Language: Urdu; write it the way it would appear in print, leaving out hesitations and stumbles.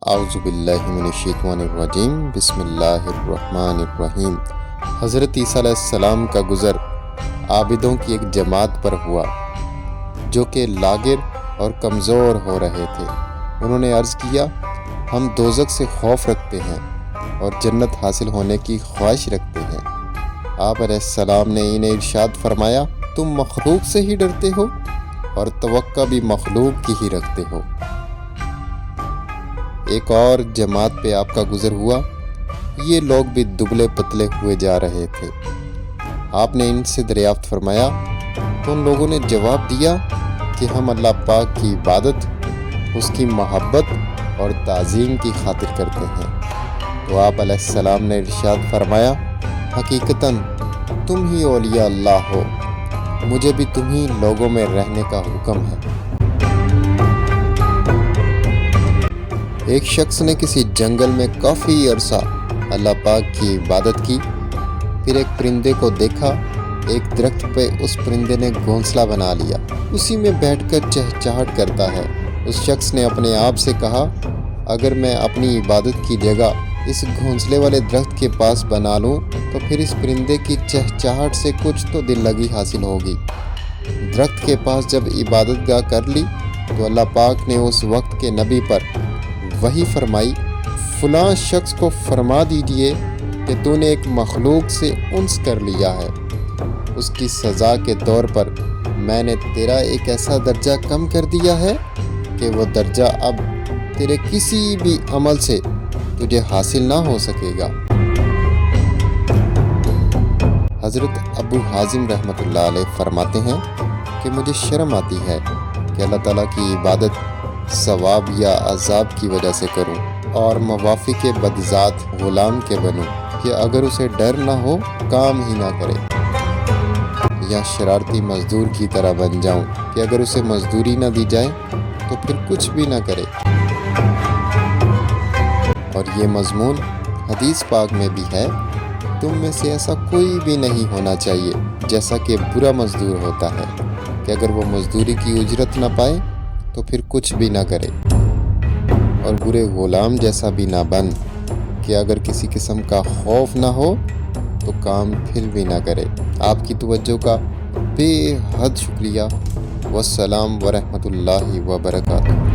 اعوذ باللہ من الشیطان الرجیم بسم اللہ الرحمن الرحیم۔ حضرت عیسیٰ علیہ السلام کا گزر عابدوں کی ایک جماعت پر ہوا جو کہ لاغر اور کمزور ہو رہے تھے۔ انہوں نے عرض کیا، ہم دوزخ سے خوف رکھتے ہیں اور جنت حاصل ہونے کی خواہش رکھتے ہیں۔ آپ علیہ السلام نے انہیں ارشاد فرمایا، تم مخلوق سے ہی ڈرتے ہو اور توقع بھی مخلوق کی ہی رکھتے ہو۔ ایک اور جماعت پہ آپ کا گزر ہوا، یہ لوگ بھی دبلے پتلے ہوئے جا رہے تھے۔ آپ نے ان سے دریافت فرمایا تو ان لوگوں نے جواب دیا کہ ہم اللہ پاک کی عبادت، اس کی محبت اور تعظیم کی خاطر کرتے ہیں۔ تو آپ علیہ السلام نے ارشاد فرمایا، حقیقتاً تم ہی اولیاء اللہ ہو، مجھے بھی تم ہی لوگوں میں رہنے کا حکم ہے۔ ایک شخص نے کسی جنگل میں کافی عرصہ اللہ پاک کی عبادت کی، پھر ایک پرندے کو دیکھا۔ ایک درخت پہ اس پرندے نے گھونسلہ بنا لیا، اسی میں بیٹھ کر چہچہاہٹ کرتا ہے۔ اس شخص نے اپنے آپ سے کہا، اگر میں اپنی عبادت کی جگہ اس گھونسلے والے درخت کے پاس بنا لوں تو پھر اس پرندے کی چہچہاہٹ سے کچھ تو دل لگی حاصل ہوگی۔ درخت کے پاس جب عبادت گاہ کر لی تو اللہ پاک نے اس وقت کے نبی پر وحی فرمائی، فلاں شخص کو فرما دیجئے کہ تو نے ایک مخلوق سے انس کر لیا ہے، اس کی سزا کے طور پر میں نے تیرا ایک ایسا درجہ کم کر دیا ہے کہ وہ درجہ اب تیرے کسی بھی عمل سے تجھے حاصل نہ ہو سکے گا۔ حضرت ابو حازم رحمۃ اللہ علیہ فرماتے ہیں کہ مجھے شرم آتی ہے کہ اللہ تعالیٰ کی عبادت ثواب یا عذاب کی وجہ سے کروں اور موافق بدذات غلام کے بنوں کہ اگر اسے ڈر نہ ہو کام ہی نہ کرے، یا شرارتی مزدور کی طرح بن جاؤں کہ اگر اسے مزدوری نہ دی جائے تو پھر کچھ بھی نہ کرے۔ اور یہ مضمون حدیث پاک میں بھی ہے، تم میں سے ایسا کوئی بھی نہیں ہونا چاہیے جیسا کہ برا مزدور ہوتا ہے کہ اگر وہ مزدوری کی اجرت نہ پائے تو پھر کچھ بھی نہ کرے، اور برے غلام جیسا بھی نہ بن کہ اگر کسی قسم کا خوف نہ ہو تو کام پھر بھی نہ کرے۔ آپ کی توجہ کا بے حد شکریہ۔ والسلام ورحمۃ اللہ وبرکاتہ۔